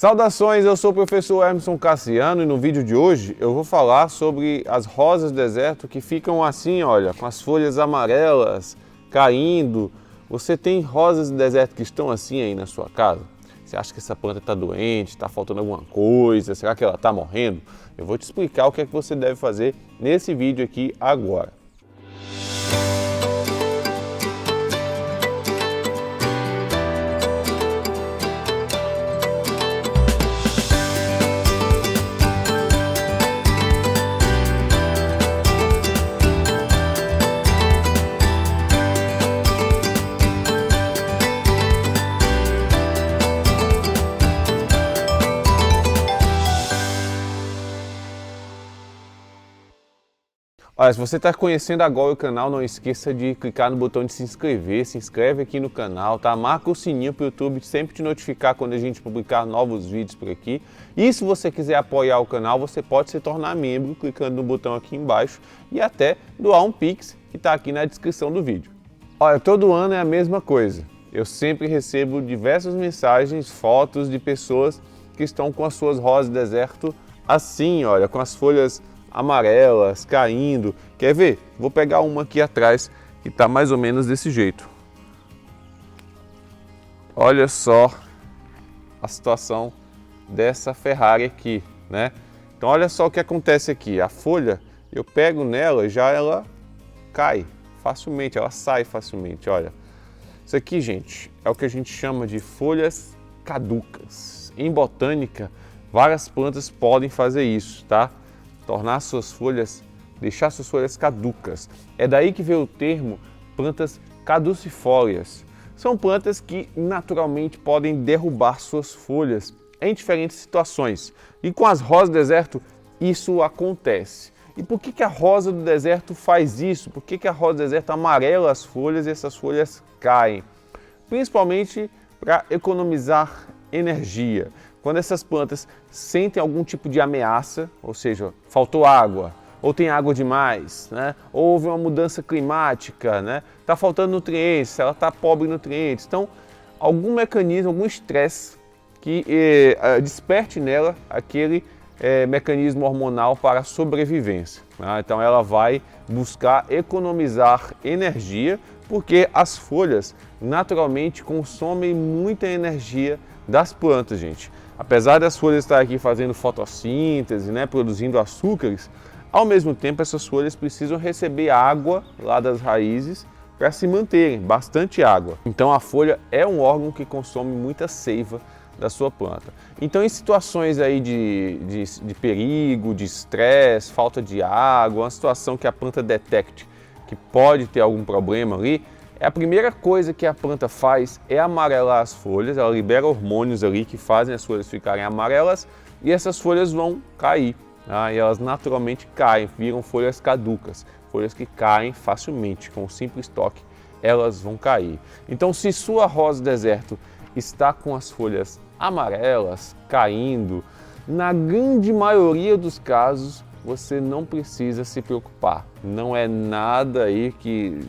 Saudações, eu sou o professor Emerson Cassiano e no vídeo de hoje eu vou falar sobre as rosas do deserto que ficam assim, olha, com as folhas amarelas caindo. Você tem rosas do deserto que estão assim aí na sua casa? Você acha que essa planta está doente, está faltando alguma coisa, será que ela está morrendo? Eu vou te explicar o que é que você deve fazer nesse vídeo aqui agora. Olha, se você está conhecendo agora o canal, não esqueça de clicar no botão de se inscrever, se inscreve aqui no canal, tá? Marca o sininho para o YouTube sempre te notificar quando a gente publicar novos vídeos por aqui. E se você quiser apoiar o canal, você pode se tornar membro clicando no botão aqui embaixo e até doar um Pix que está aqui na descrição do vídeo. Olha, todo ano é a mesma coisa. Eu sempre recebo diversas mensagens, fotos de pessoas que estão com as suas rosas do deserto assim, olha, com as folhas amarelas, caindo. Quer ver? Vou pegar uma aqui atrás que está mais ou menos desse jeito. Olha só a situação dessa Ferrari aqui, né? Então olha só o que acontece aqui. A folha, eu pego nela, já ela cai facilmente, ela sai facilmente, olha. Isso aqui, gente, é o que a gente chama de folhas caducas. Em botânica, várias plantas podem fazer isso, tá? Tornar suas folhas, deixar suas folhas caducas. É daí que veio o termo plantas caducifólias. São plantas que naturalmente podem derrubar suas folhas em diferentes situações. E com as rosas do deserto, isso acontece. E por que a rosa do deserto faz isso? Por que a rosa do deserto amarela as folhas e essas folhas caem? Principalmente para economizar energia. Quando essas plantas sentem algum tipo de ameaça, ou seja, faltou água, ou tem água demais, né? Ou houve uma mudança climática, né? Está faltando nutrientes, ela está pobre em nutrientes. Então, algum mecanismo, algum estresse que desperte nela aquele mecanismo hormonal para a sobrevivência. Né? Então, ela vai buscar economizar energia, porque as folhas naturalmente consomem muita energia das plantas, gente. Apesar das folhas estarem aqui fazendo fotossíntese, né, produzindo açúcares, ao mesmo tempo essas folhas precisam receber água lá das raízes para se manterem, bastante água. Então a folha é um órgão que consome muita seiva da sua planta. Então em situações aí de perigo, de estresse, falta de água, uma situação que a planta detecte que pode ter algum problema ali, a primeira coisa que a planta faz é amarelar as folhas, ela libera hormônios ali que fazem as folhas ficarem amarelas e essas folhas vão cair, tá? E elas naturalmente caem, viram folhas caducas, folhas que caem facilmente, com um simples toque elas vão cair. Então se sua rosa do deserto está com as folhas amarelas, caindo, na grande maioria dos casos você não precisa se preocupar. Não é nada aí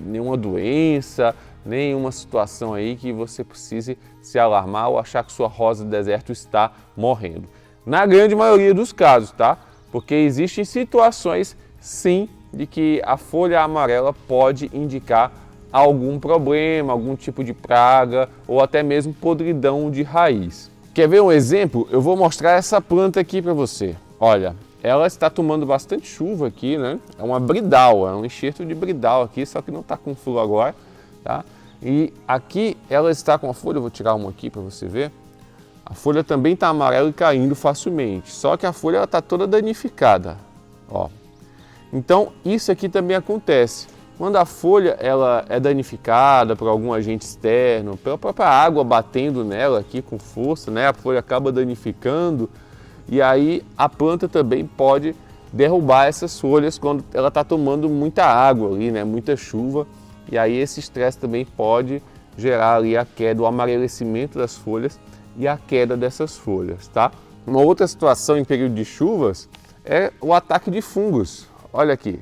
nenhuma doença, nenhuma situação aí que você precise se alarmar ou achar que sua rosa do deserto está morrendo. Na grande maioria dos casos, tá? Porque existem situações, sim, de que a folha amarela pode indicar algum problema, algum tipo de praga ou até mesmo podridão de raiz. Quer ver um exemplo? Eu vou mostrar essa planta aqui para você. Olha, ela está tomando bastante chuva aqui, né? É uma bridal, é um enxerto de bridal aqui, só que não está com flor agora, tá? E aqui ela está com a folha, eu vou tirar uma aqui para você ver. A folha também está amarela e caindo facilmente, só que a folha está toda danificada, ó. Então isso aqui também acontece. Quando a folha ela é danificada por algum agente externo, pela própria água batendo nela aqui com força, né? A folha acaba danificando. E aí a planta também pode derrubar essas folhas quando ela está tomando muita água ali, né? Muita chuva. E aí esse estresse também pode gerar ali a queda, o amarelecimento das folhas e a queda dessas folhas, tá? Uma outra situação em período de chuvas é o ataque de fungos. Olha aqui.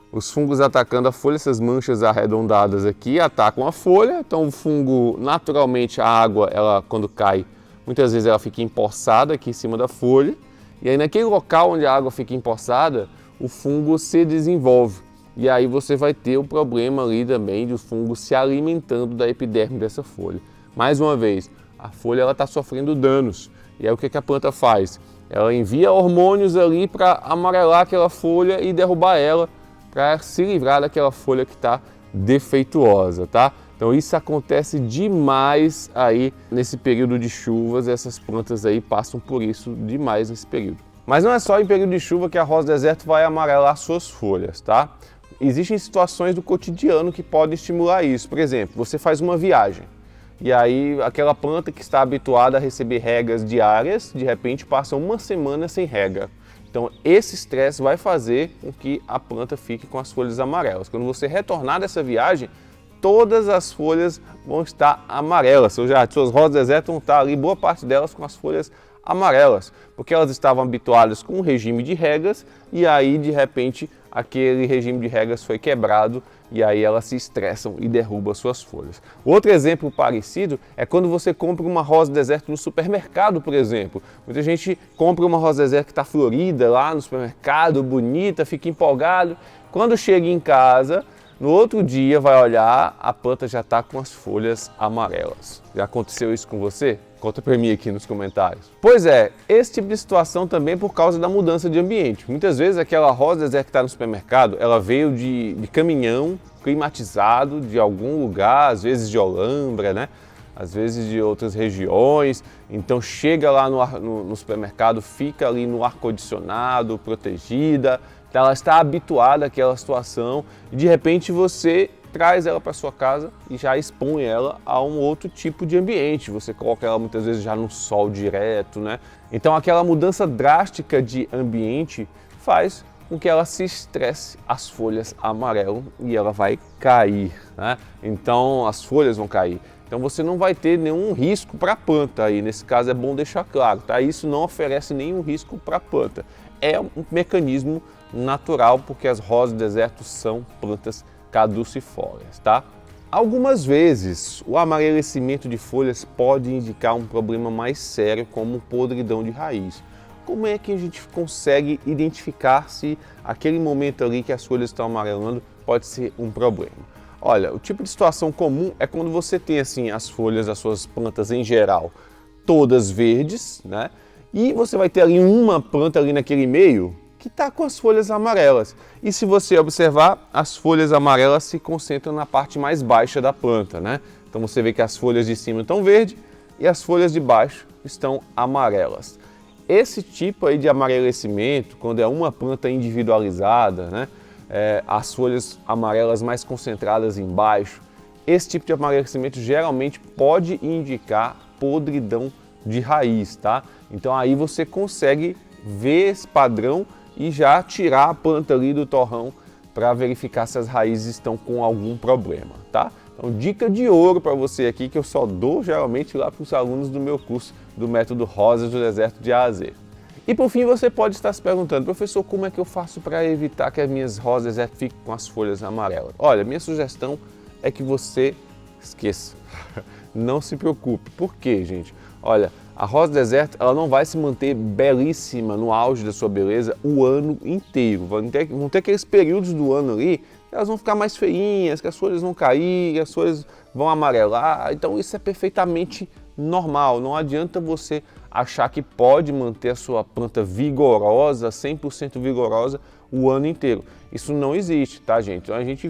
Os fungos atacando a folha, essas manchas arredondadas aqui atacam a folha. Então o fungo, naturalmente a água, ela quando cai, muitas vezes ela fica empoçada aqui em cima da folha, e aí naquele local onde a água fica empoçada, o fungo se desenvolve. E aí você vai ter o problema ali também do fungo se alimentando da epiderme dessa folha. Mais uma vez, a folha está sofrendo danos. E aí o que a planta faz? Ela envia hormônios ali para amarelar aquela folha e derrubar ela, para se livrar daquela folha que está defeituosa, tá? Então isso acontece demais aí nesse período de chuvas, essas plantas aí passam por isso demais nesse período. Mas não é só em período de chuva que a rosa deserto vai amarelar suas folhas, tá? Existem situações do cotidiano que podem estimular isso. Por exemplo, você faz uma viagem e aí aquela planta que está habituada a receber regas diárias, de repente passa uma semana sem rega. Então esse estresse vai fazer com que a planta fique com as folhas amarelas. Quando você retornar dessa viagem, todas as folhas vão estar amarelas. Suas rosas desertas vão estar ali, boa parte delas com as folhas amarelas, porque elas estavam habituadas com um regime de regas e aí de repente aquele regime de regas foi quebrado e aí elas se estressam e derrubam suas folhas. Outro exemplo parecido é quando você compra uma rosa deserta no supermercado, por exemplo. Muita gente compra uma rosa deserta que está florida lá no supermercado, bonita, fica empolgado. Quando chega em casa, no outro dia vai olhar, a planta já está com as folhas amarelas. Já aconteceu isso com você? Conta para mim aqui nos comentários. Pois é, esse tipo de situação também por causa da mudança de ambiente. Muitas vezes aquela rosa deserta que está no supermercado, ela veio de caminhão climatizado de algum lugar, às vezes de Olambra, né? Às vezes de outras regiões. Então chega lá no supermercado, fica ali no ar-condicionado, protegida. Então, ela está habituada àquela situação e de repente você traz ela para sua casa e já expõe ela a um outro tipo de ambiente. Você coloca ela muitas vezes já no sol direto, né? Então aquela mudança drástica de ambiente faz com que ela se estresse, as folhas amarelam e ela vai cair, né? Então as folhas vão cair. Então você não vai ter nenhum risco para a planta aí, nesse caso é bom deixar claro, tá? Isso não oferece nenhum risco para a planta. É um mecanismo natural porque as rosas deserto são plantas caducifólias, tá? Algumas vezes o amarelecimento de folhas pode indicar um problema mais sério como podridão de raiz. Como é que a gente consegue identificar se aquele momento ali que as folhas estão amarelando pode ser um problema? Olha, o tipo de situação comum é quando você tem assim as folhas das suas plantas em geral todas verdes, né? E você vai ter ali uma planta ali naquele meio que está com as folhas amarelas. E se você observar, as folhas amarelas se concentram na parte mais baixa da planta, né? Então você vê que as folhas de cima estão verdes e as folhas de baixo estão amarelas. Esse tipo aí de amarelecimento, quando é uma planta individualizada, né? As folhas amarelas mais concentradas embaixo, esse tipo de amarelecimento geralmente pode indicar podridão de raiz, tá? Então aí você consegue ver esse padrão e já tirar a planta ali do torrão para verificar se as raízes estão com algum problema, tá? Então dica de ouro para você aqui que eu só dou geralmente lá para os alunos do meu curso do método Rosas do Deserto de A a Z. E por fim você pode estar se perguntando, professor, como é que eu faço para evitar que as minhas rosas deserto fiquem com as folhas amarelas? Olha, minha sugestão é que você esqueça, não se preocupe. Por quê, gente? Olha, a rosa deserto ela não vai se manter belíssima no auge da sua beleza o ano inteiro. Vão ter aqueles períodos do ano ali que elas vão ficar mais feinhas, que as folhas vão cair, que as folhas vão amarelar. Então isso é perfeitamente normal. Não adianta você achar que pode manter a sua planta vigorosa, 100% vigorosa, o ano inteiro. Isso não existe, tá, gente? Então a gente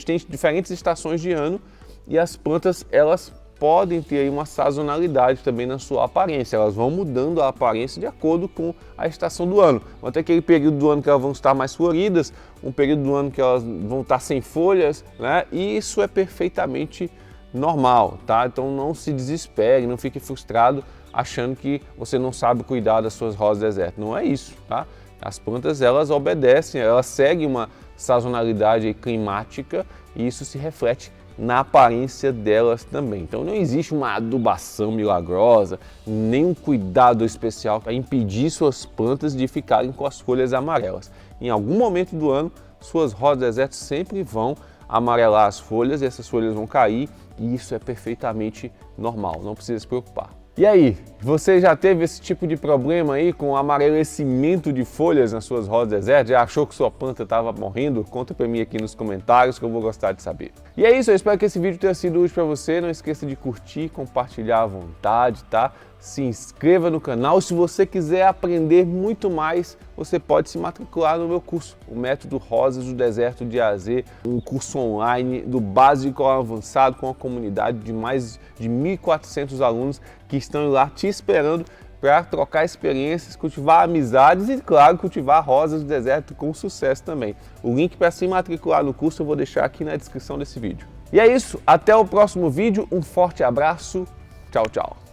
tem diferentes estações de ano e as plantas, elas podem ter aí uma sazonalidade também na sua aparência. Elas vão mudando a aparência de acordo com a estação do ano. Vai ter aquele período do ano que elas vão estar mais floridas, um período do ano que elas vão estar sem folhas, né? E isso é perfeitamente normal, tá? Então não se desespere, não fique frustrado achando que você não sabe cuidar das suas rosas desertas. Não é isso, tá? As plantas, elas obedecem, elas seguem uma sazonalidade climática e isso se reflete na aparência delas também. Então não existe uma adubação milagrosa, nem um cuidado especial para impedir suas plantas de ficarem com as folhas amarelas. Em algum momento do ano, suas rosas desertas sempre vão amarelar as folhas e essas folhas vão cair e isso é perfeitamente normal, não precisa se preocupar. E aí, você já teve esse tipo de problema aí com amarelecimento de folhas nas suas rosas desertas? Já achou que sua planta estava morrendo? Conta pra mim aqui nos comentários que eu vou gostar de saber. E é isso, eu espero que esse vídeo tenha sido útil para você. Não esqueça de curtir, compartilhar à vontade, tá? Se inscreva no canal. Se você quiser aprender muito mais, você pode se matricular no meu curso, o Método Rosas do Deserto de A a Z, um curso online do básico ao avançado com uma comunidade de mais de 1.400 alunos que estão lá te esperando para trocar experiências, cultivar amizades e, claro, cultivar rosas do deserto com sucesso também. O link para se matricular no curso eu vou deixar aqui na descrição desse vídeo. E é isso, até o próximo vídeo, um forte abraço, tchau, tchau!